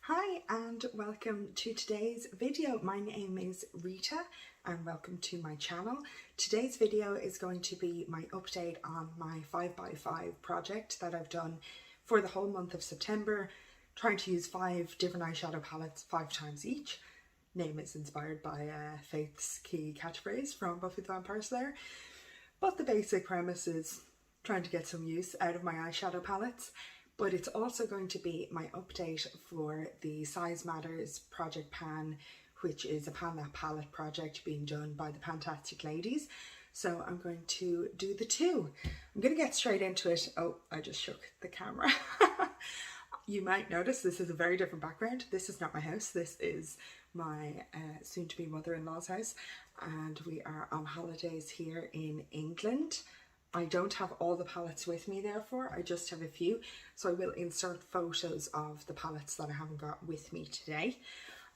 Hi and welcome to today's video. My name is Rita and welcome to my channel. Today's video is going to be my update on my 5x5 project that I've done for the whole month of September, trying to use 5 different eyeshadow palettes 5 times each. Name is inspired by Faith's key catchphrase from Buffy the Vampire Slayer, but the basic premise is trying to get some use out of my eyeshadow palettes. But it's also going to be my update for the Size Matters Project Pan, which is a pan that palette project being done by the Fantastic Ladies. So I'm going to do the two. I'm going to get straight into it. Oh, I just shook the camera. You might notice this is a very different background. This is not my house. This is my soon-to-be mother-in-law's house. And we are on holidays here in England. I don't have all the palettes with me therefore, I just have a few, so I will insert photos of the palettes that I haven't got with me today.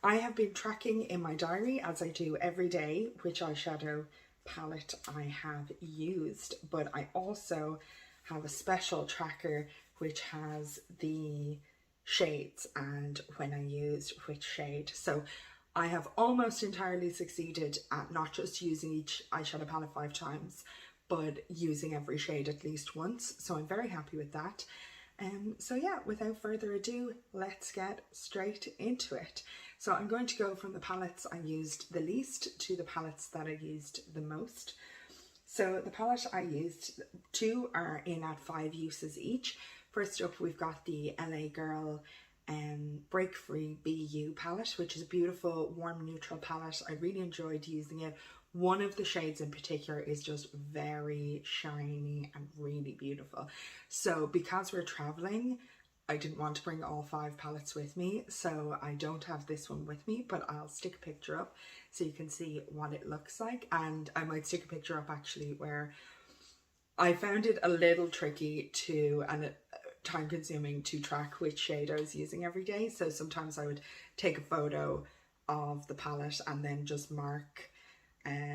I have been tracking in my diary, as I do every day, which eyeshadow palette I have used, but I also have a special tracker which has the shades and when I used which shade. So I have almost entirely succeeded at not just using each eyeshadow palette 5 times, but using every shade at least once, so I'm very happy with that. So yeah, without further ado, let's get straight into it. So I'm going to go from the palettes I used the least to the palettes that I used the most. So the palette I used, 2 are in at 5 uses each. First up, we've got the LA Girl Break Free BU palette, which is a beautiful warm neutral palette. I really enjoyed using it. One of the shades in particular is just very shiny and really beautiful. So because we're traveling, I didn't want to bring all 5 palettes with me, so I don't have this one with me, but I'll stick a picture up so you can see what it looks like. And I might stick a picture up actually where I found it a little tricky to, and time consuming to track which shade I was using every day. So sometimes I would take a photo of the palette and then just mark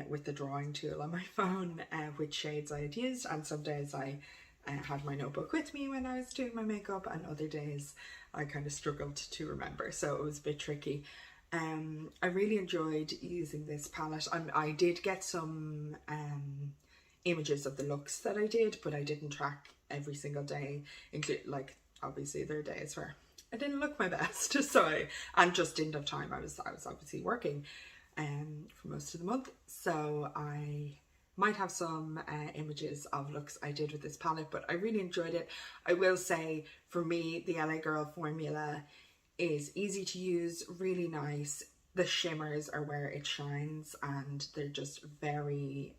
with the drawing tool on my phone which shades I had used, and some days I had my notebook with me when I was doing my makeup, and other days I kind of struggled to remember, so it was a bit tricky. I really enjoyed using this palette. I did get some images of the looks that I did, but I didn't track every single day, like obviously there are days where I didn't look my best, so and just didn't have time. I was obviously working for most of the month, so I might have some images of looks I did with this palette, but I really enjoyed it. I will say, for me, the LA Girl formula is easy to use, really nice. The shimmers are where it shines and they're just very,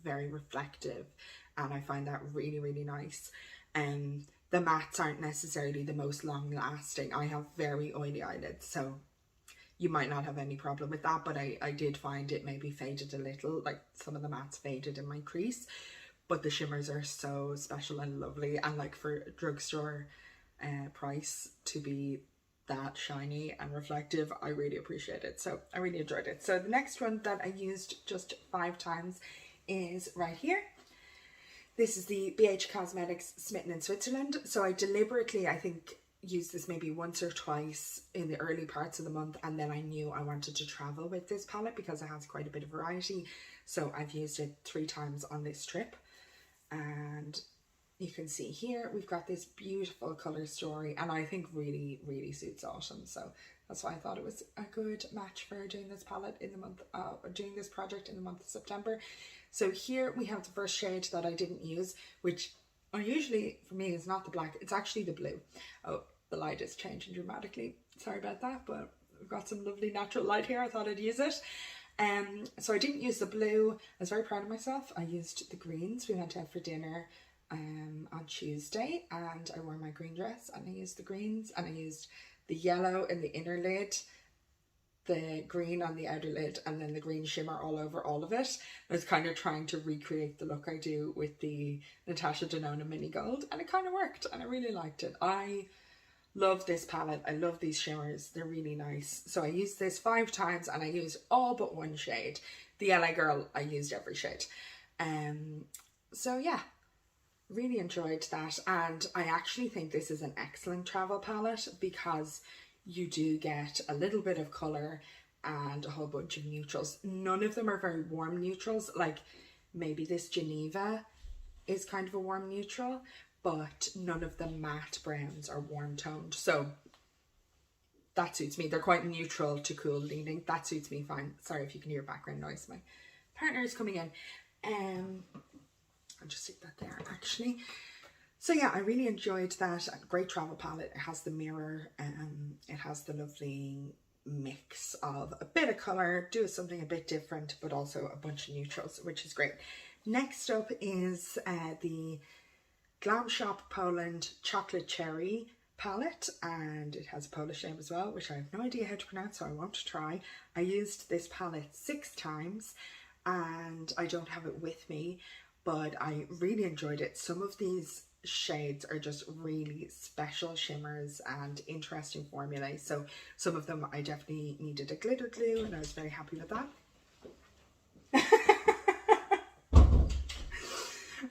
very reflective, and I find that really, really nice. The mattes aren't necessarily the most long lasting. I have very oily eyelids, so you might not have any problem with that, but I did find it maybe faded a little, like some of the mattes faded in my crease, but the shimmers are so special and lovely, and like for a drugstore price to be that shiny and reflective, I really appreciate it. So I really enjoyed it. So the next one that I used just 5 times is right here. This is the Cosmetics Smitten in Switzerland. So I deliberately, I think, used this maybe once or twice in the early parts of the month, and then I knew I wanted to travel with this palette because it has quite a bit of variety, so I've used it 3 times on this trip. And you can see here we've got this beautiful color story, and I think really, really suits autumn, so that's why I thought it was a good match for doing this palette in the month doing this project in the month of September. So here we have the first shade that I didn't use, which usually for me is not the black, it's actually the blue. Oh, the light is changing dramatically, sorry about that, but we've got some lovely natural light here. I thought I'd use it. So I didn't use the blue. I was very proud of myself. I used the greens. We went out for dinner on Tuesday and I wore my green dress and I used the greens, and I used the yellow in the inner lid, the green on the outer lid, and then the green shimmer all over all of it. I was kind of trying to recreate the look I do with the Natasha Denona Mini Gold, and it kind of worked and I really liked it. I love this palette. I love these shimmers. They're really nice. So I used this 5 times and I used all but 1 shade. The LA Girl, I used every shade. So yeah, really enjoyed that, and I actually think this is an excellent travel palette because you do get a little bit of colour and a whole bunch of neutrals. None of them are very warm neutrals, like maybe this Geneva is kind of a warm neutral, but none of the matte browns are warm toned. So that suits me. They're quite neutral to cool leaning. That suits me fine. Sorry if you can hear background noise. My partner is coming in. I'll just stick that there actually. So yeah, I really enjoyed that. Great travel palette. It has the mirror, it has the lovely mix of a bit of colour, do something a bit different, but also a bunch of neutrals, which is great. Next up is the Glam Shop Poland Chocolate Cherry palette, and it has a Polish name as well, which I have no idea how to pronounce, so I won't try. I used this palette 6 times and I don't have it with me, but I really enjoyed it. Some of these shades are just really special shimmers and interesting formulae, so some of them I definitely needed a glitter glue and I was very happy with that.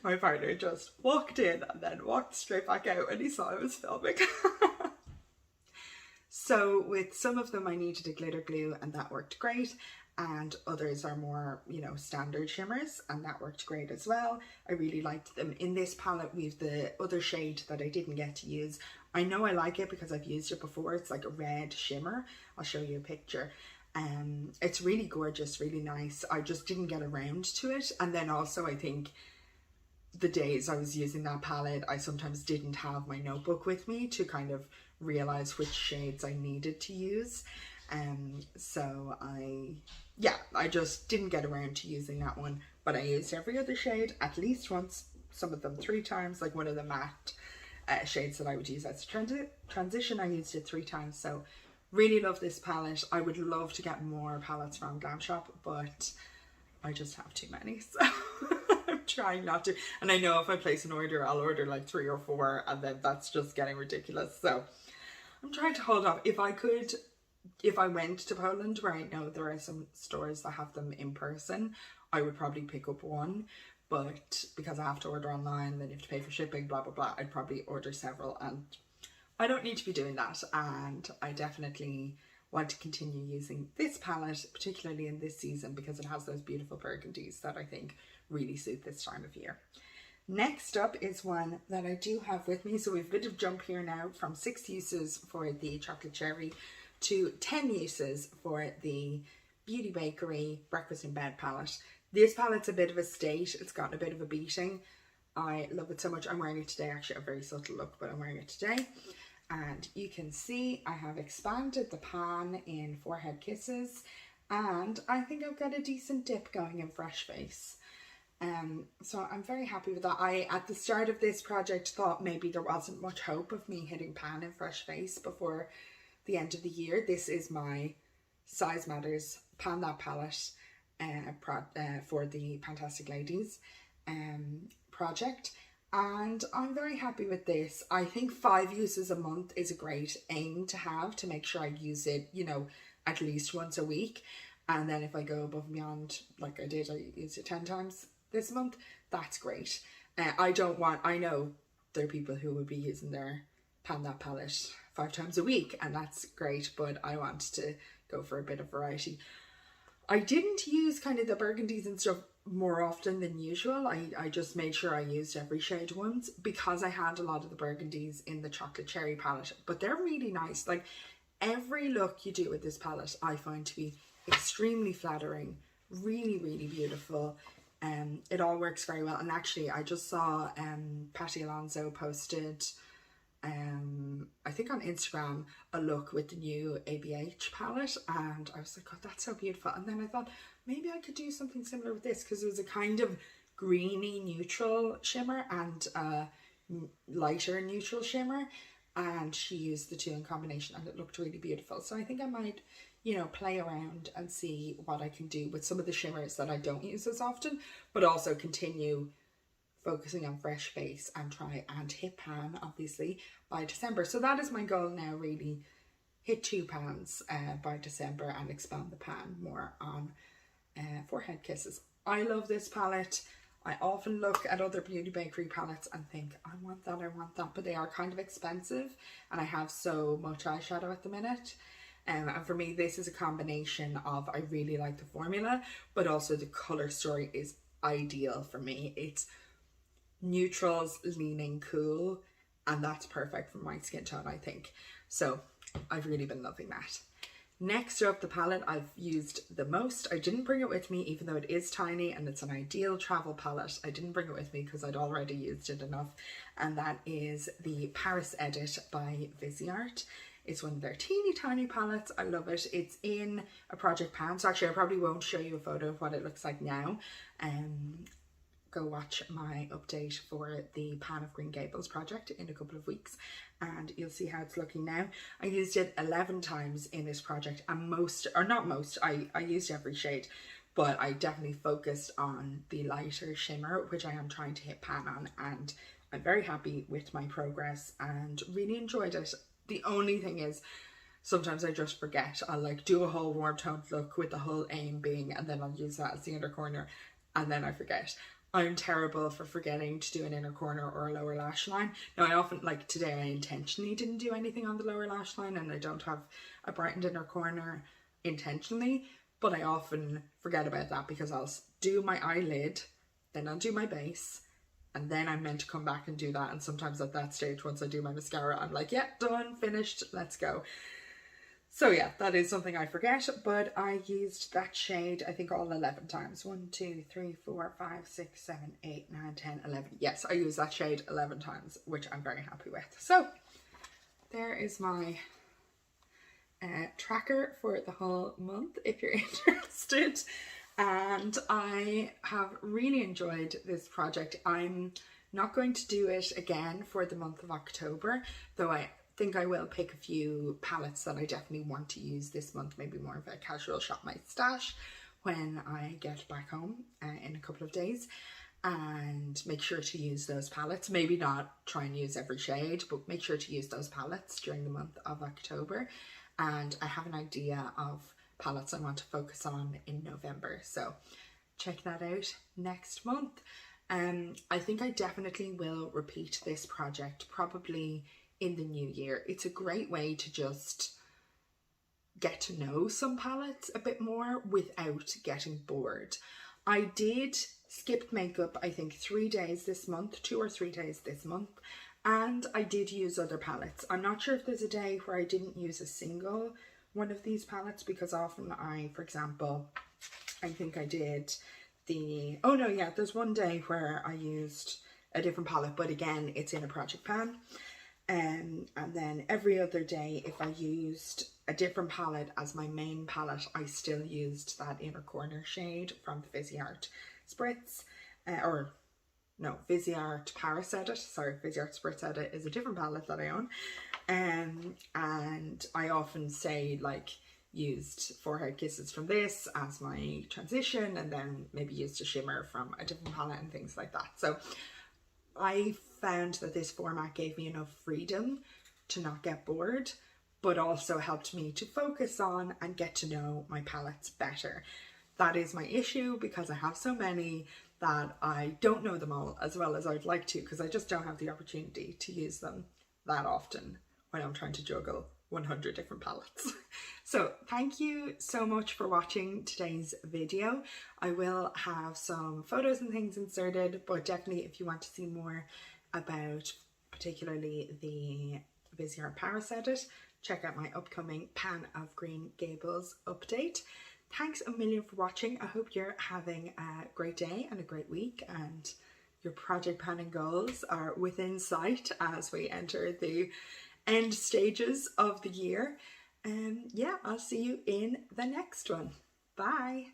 My partner just walked in and then walked straight back out and he saw I was filming. So with some of them I needed a glitter glue and that worked great, and others are more, you know, standard shimmers and that worked great as well. I really liked them. In this palette we've the other shade that I didn't get to use. I know I like it because I've used it before. It's like a red shimmer. I'll show you a picture. It's really gorgeous, really nice. I just didn't get around to it, and then also I think the days I was using that palette, I sometimes didn't have my notebook with me to kind of realize which shades I needed to use. So I just didn't get around to using that one, but I used every other shade at least once, some of them 3 times, like one of the matte shades that I would use as a transition, I used it 3 times. So really love this palette. I would love to get more palettes from Glam Shop, but I just have too many, so I'm trying not to. And I know if I place an order, I'll order like 3 or 4, and then that's just getting ridiculous. So I'm trying to hold off. If I went to Poland, where I know there are some stores that have them in person, I would probably pick up one. But because I have to order online, then you have to pay for shipping, blah, blah, blah, I'd probably order several, and I don't need to be doing that. And I definitely want to continue using this palette, particularly in this season, because it has those beautiful burgundies that I think really suit this time of year. Next up is one that I do have with me. So we've a bit of jump here now from 6 uses for the chocolate cherry to 10 uses for the Beauty Bakerie Breakfast in Bed palette. This palette's a bit of a state. It's gotten a bit of a beating. I love it so much. I'm wearing it today, actually a very subtle look, but I'm wearing it today. And you can see I have expanded the pan in Forehead Kisses, and I think I've got a decent dip going in Fresh Face. So I'm very happy with that. I, at the start of this project, thought maybe there wasn't much hope of me hitting pan in Fresh Face before the end of the year. This is my Size Matters Pan That palette for the Fantastic Ladies project, and I'm very happy with this. I think 5 uses a month is a great aim to have, to make sure I use it, you know, at least once a week. And then if I go above and beyond, like I did, I used it 10 times this month, that's great. I know there are people who would be using their Pan That palette 5 times a week, and that's great, but I want to go for a bit of variety. I didn't use kind of the burgundies and stuff more often than usual. I just made sure I used every shade once, because I had a lot of the burgundies in the chocolate cherry palette, but they're really nice. Like, every look you do with this palette I find to be extremely flattering, really, really beautiful. It all works very well. And actually I just saw Patty Alonso posted I think on Instagram a look with the new ABH palette, and I was like, oh, that's so beautiful. And then I thought maybe I could do something similar with this, because it was a kind of greeny neutral shimmer and lighter neutral shimmer, and she used the 2 in combination and it looked really beautiful. So I think I might, you know, play around and see what I can do with some of the shimmers that I don't use as often, but also continue focusing on Fresh Face and try and hit pan obviously by December. So that is my goal now, really hit 2 pans by December and expand the pan more on Forehead Kisses. I love this palette. I often look at other Beauty Bakerie palettes and think, I want that, but they are kind of expensive and I have so much eyeshadow at the minute. And for me, this is a combination of, I really like the formula, but also the colour story is ideal for me. It's neutrals leaning cool, and that's perfect for my skin tone, I think. So I've really been loving that. Next up, the palette I've used the most. I didn't bring it with me, even though it is tiny and it's an ideal travel palette. I didn't bring it with me because I'd already used it enough. And that is the Paris Edit by Viseart. It's one of their teeny tiny palettes. I love it. It's in a project pan. So actually I probably won't show you a photo of what it looks like now. Go watch my update for the Pan of Green Gables project in a couple of weeks and you'll see how it's looking now. I used it 11 times in this project, and I used every shade, but I definitely focused on the lighter shimmer, which I am trying to hit pan on, and I'm very happy with my progress and really enjoyed it. The only thing is, sometimes I just forget. I'll like do a whole warm toned look with the whole aim being, and then I'll use that as the inner corner, and then I forget. I'm terrible for forgetting to do an inner corner or a lower lash line. Now I often, like today, I intentionally didn't do anything on the lower lash line and I don't have a brightened inner corner intentionally, but I often forget about that because I'll do my eyelid, then I'll do my base, and then I'm meant to come back and do that. And sometimes at that stage, once I do my mascara, I'm like, yeah, done, finished, let's go. So yeah, that is something I forget, but I used that shade, I think all 11 times. 1, 2, 3, 4, 5, 6, 7, 8, 9, 10, 11. Yes, I used that shade 11 times, which I'm very happy with. So there is my tracker for the whole month, if you're interested. And I have really enjoyed this project. I'm not going to do it again for the month of October, though I think I will pick a few palettes that I definitely want to use this month, maybe more of a casual shop my stash when I get back home in a couple of days, and make sure to use those palettes. Maybe not try and use every shade, but make sure to use those palettes during the month of October. And I have an idea of palettes I want to focus on in November, so check that out next month. I think I definitely will repeat this project probably in the new year. It's a great way to just get to know some palettes a bit more without getting bored. I did skip makeup, I think 3 days this month, 2 or 3 days this month, and I did use other palettes. I'm not sure if there's a day where I didn't use a single one of these palettes, because often for example, I think I did oh no, yeah, there's one day where I used a different palette, but again, it's in a project pan. And then every other day, if I used a different palette as my main palette, I still used that inner corner shade from the Viseart Spritz, Viseart Paris Edit. Sorry, Viseart Spritz Edit is a different palette that I own. And I often say, like, used Forehead Kisses from this as my transition, and then maybe used a shimmer from a different palette and things like that. So I found that this format gave me enough freedom to not get bored, but also helped me to focus on and get to know my palettes better. That is my issue, because I have so many that I don't know them all as well as I'd like to, because I just don't have the opportunity to use them that often when I'm trying to juggle 100 different palettes. So thank you so much for watching today's video. I will have some photos and things inserted, but definitely if you want to see more about particularly the Viseart Paris Edit, check out my upcoming Pan of Green Gables update. Thanks a million for watching. I hope you're having a great day and a great week, and your project planning goals are within sight as we enter the end stages of the year. Yeah, I'll see you in the next one. Bye.